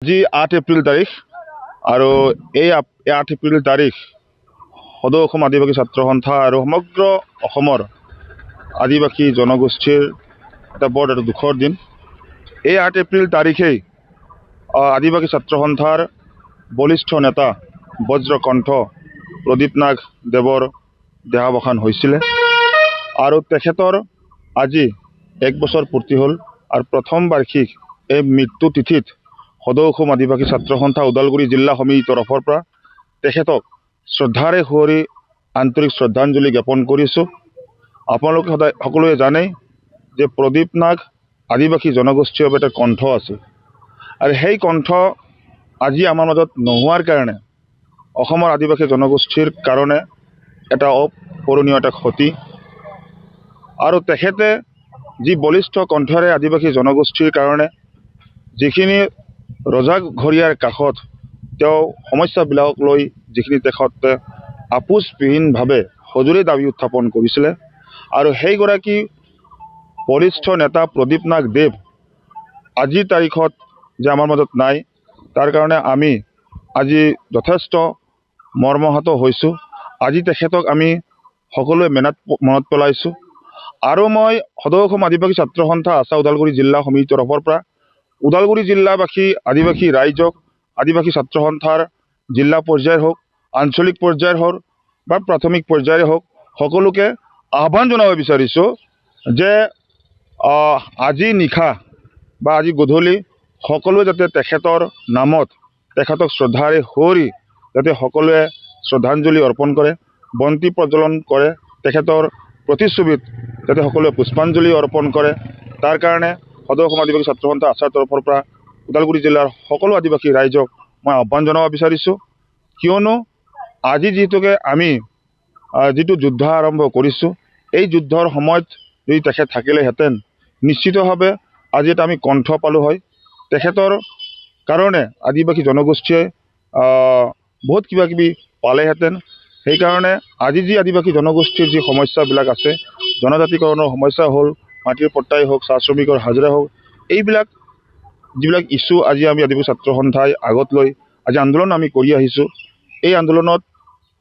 আজি 8 এপ্ৰিল তাৰিখ আৰু এই 8 এপ্ৰিল তাৰিখ সদৌ অসম আদিবাসী ছাত্ৰ সন্থা আৰু সমগ্ৰ অসমৰ আদিবাসী জনগোষ্ঠীৰ এটা বৰ দুখৰ দিন। এই 8 এপ্ৰিল তাৰিখেই আদিবাসী ছাত্ৰ সন্থাৰ বলিষ্ঠ নেতা বজ্ৰকণ্ঠ প্ৰদীপ নাগ দেৱৰ দেহাৱসান হৈছিলে আৰু তেখেতৰ আজি 1 বছৰ পূৰ্তি হ'ল আৰু প্ৰথম বাৰ্ষিক এই মৃত্যু তিথিত সদৌ অসম আদিবাসী ছাত্ৰ সন্থা ওদালগুৰি জিলা সমিতিৰ তৰফৰ পৰা তেখেতক শ্ৰদ্ধাৰে সুঁৱৰি আন্তৰিক শ্ৰদ্ধাঞ্জলি জ্ঞাপন কৰিছোঁ। আপোনালোকে সকলোৱে জানেই যে প্ৰদীপ নাগ আদিবাসী জনগোষ্ঠীৰ বাবে এটা কণ্ঠ আছে আৰু সেই কণ্ঠ আজি আমাৰ মাজত নোহোৱাৰ কাৰণে অসমৰ আদিবাসী জনগোষ্ঠীৰ কাৰণে এটা অপূৰণীয় এটা ক্ষতি। আৰু তেখেতে যি বলিষ্ঠ কণ্ঠৰে আদিবাসী জনগোষ্ঠীৰ কাৰণে যিখিনি ৰজাঘৰীয়াৰ কাষত তেওঁ সমস্যাবিলাকক লৈ যিখিনি তেখেতে আপোচবিহীনভাৱে সজোৰে দাবী উত্থাপন কৰিছিলে আৰু সেইগৰাকী বলিষ্ঠ নেতা প্ৰদীপ নাগ দেৱ আজিৰ তাৰিখত যে আমাৰ মাজত নাই, তাৰ কাৰণে আমি আজি যথেষ্ট মৰ্মাহত হৈছোঁ। আজি তেখেতক আমি সকলোৱে মনত পেলাইছোঁ আৰু মই সদৌ অসম আদিবাসী ছাত্ৰ সন্থা আছা ওদালগুৰি জিলা সমিতিৰ তৰফৰ পৰা ওদালগুৰি জিলাবাসী আদিবাসী ৰাইজক আদিবাসী ছাত্ৰ সন্থাৰ জিলা পৰ্যায়ৰ হওক, আঞ্চলিক পৰ্যায়ৰ হওক বা প্ৰাথমিক পৰ্যায়ৰে হওক, সকলোকে আহ্বান জনাব বিচাৰিছোঁ যে আজি নিশা বা আজি গধূলি সকলোৱে যাতে তেখেতৰ নামত তেখেতক শ্ৰদ্ধাৰে সুঁৱৰি যাতে সকলোৱে শ্ৰদ্ধাঞ্জলি অৰ্পণ কৰে, বন্তি প্ৰজ্বলন কৰে, তেখেতৰ প্ৰতিচ্ছবিত যাতে সকলোৱে পুষ্পাঞ্জলি অৰ্পণ কৰে। তাৰ কাৰণে সদৌ অসম আদিবাসী ছাত্ৰ সন্থা আছাৰ তৰফৰ পৰা ওদালগুৰি জিলাৰ সকলো আদিবাসী ৰাইজক মই আহ্বান জনাব বিচাৰিছোঁ, কিয়নো আজি যিহেতুকে আমি যিটো যুদ্ধ আৰম্ভ কৰিছোঁ, এই যুদ্ধৰ সময়ত যদি তেখেত থাকিলেহেঁতেন নিশ্চিতভাৱে আজি এটা আমি কণ্ঠ পালোঁ হয়। তেখেতৰ কাৰণে আদিবাসী জনগোষ্ঠীয়ে বহুত কিবাকিবি পালেহেঁতেন। সেইকাৰণে আজি যি আদিবাসী জনগোষ্ঠীৰ যি সমস্যাবিলাক আছে, জনজাতিকৰণৰ সমস্যা হ'ল, মাটিৰ পট্টাই হওক, চাহ শ্ৰমিকৰ হাজিৰা হওক, এইবিলাক যিবিলাক ইছ্যু আজি আমি আদিবাসী ছাত্ৰ সন্থাই আগত লৈ আজি আন্দোলন আমি কৰি আহিছোঁ। এই আন্দোলনত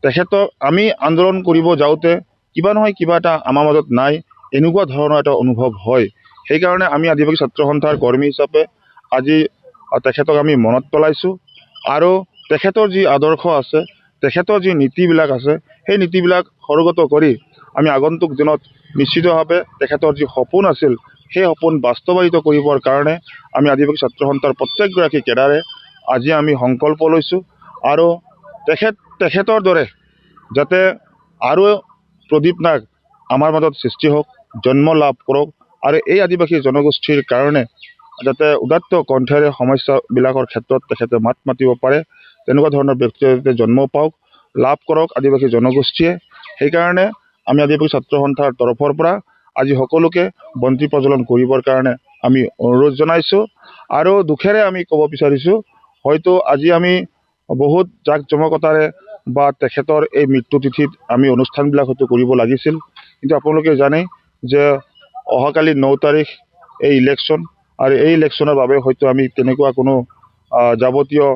তেখেতক আমি আন্দোলন কৰিব যাওঁতে কিবা নহয় কিবা এটা আমাৰ মাজত নাই, এনেকুৱা ধৰণৰ এটা অনুভৱ হয়। সেইকাৰণে আমি আদিবাসী ছাত্ৰ সন্থাৰ কৰ্মী হিচাপে আজি তেখেতক আমি মনত পেলাইছোঁ আৰু তেখেতৰ যি আদৰ্শ আছে, তেখেতৰ যি নীতিবিলাক আছে, সেই নীতিবিলাক সৰুগত কৰি আমি আগন্তুক দিনত নিশ্চিতভাৱে তেখেতৰ যি সপোন আছিল সেই সপোন বাস্তৱায়িত কৰিবৰ কাৰণে আমি আদিবাসী ছাত্ৰ সন্থাৰ প্ৰত্যেকগৰাকী কেডাৰে আজি আমি সংকল্প লৈছোঁ আৰু তেখেতৰ দৰে যাতে আৰু প্ৰদীপ নাগ আমাৰ মাজত সৃষ্টি হওক, জন্ম লাভ কৰক আৰু এই আদিবাসী জনগোষ্ঠীৰ কাৰণে যাতে উদাত্ত কণ্ঠেৰে সমস্যাবিলাকৰ ক্ষেত্ৰত তেখেতে মাত মাতিব পাৰে, তেনেকুৱা ধৰণৰ ব্যক্তিয়ে যাতে জন্ম পাওক, লাভ কৰক আদিবাসী জনগোষ্ঠীয়ে। সেইকাৰণে আমি আদিবাসী ছাত্ৰ সন্থাৰ তৰফৰ পৰা আজি সকলোকে বন্তি প্ৰজ্বলন কৰিবৰ কাৰণে আমি অনুৰোধ জনাইছোঁ আৰু দুখেৰে আমি ক'ব বিচাৰিছোঁ, হয়তো আজি আমি বহুত জাক জমকতাৰে বা তেখেতৰ এই মৃত্যু তিথিত আমি অনুষ্ঠানবিলাক হয়তো কৰিব লাগিছিল, কিন্তু আপোনালোকে জানে যে অহাকালি 9 তাৰিখ এই ইলেকশ্যন আৰু এই ইলেকশ্যনৰ বাবে হয়তো আমি তেনেকুৱা কোনো যাৱতীয়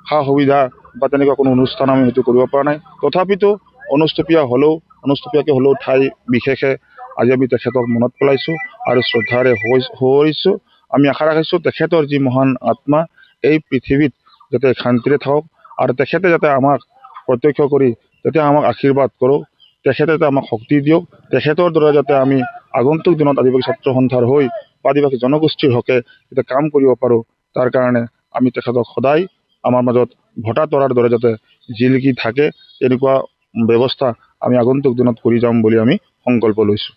সা সুবিধা বা তেনেকুৱা কোনো অনুষ্ঠান আমি হয়তো কৰিব পৰা নাই। তথাপিতো অনুষ্টুপীয়াকৈ হ'লেও ঠাই বিশেষে আজি আমি তেখেতক মনত পেলাইছোঁ আৰু শ্ৰদ্ধাৰে সুঁৱৰিছোঁ। আমি আশা ৰাখিছোঁ তেখেতৰ যি মহান আত্মা এই পৃথিৱীত যাতে শান্তিৰে থাকক আৰু তেখেতে যাতে আমাক প্ৰত্যক্ষ কৰি যাতে আমাক আশীৰ্বাদ কৰক, তেখেতে যাতে আমাক শক্তি দিয়ক, তেখেতৰ দৰে যাতে আমি আগন্তুক দিনত আদিবাসী ছাত্ৰ সন্থাৰ হৈ বা আদিবাসী জনগোষ্ঠীৰ হকে যাতে কাম কৰিব পাৰোঁ, তাৰ কাৰণে আমি তেখেতক সদায় আমাৰ মাজত ভটা তৰাৰ দৰে যাতে জিলিকি থাকে, তেনেকুৱা ব্যৱস্থা আমি আগন্তুক দিনত কৰি যাম বুলি আমি সংকল্প লৈছোঁ।